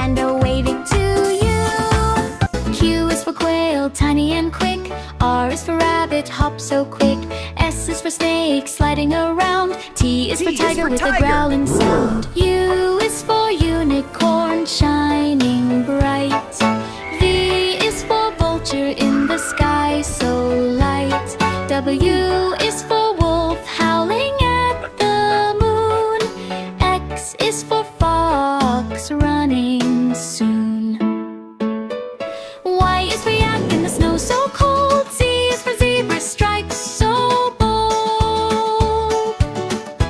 panda waving to you. Q is for quail, tiny and quick. R is for rabbit, hop so quick. S is for snake, sliding around. T is for tiger with a growling sound. U is for unicorn, shining bright. V is for vulture in the sky, so light. W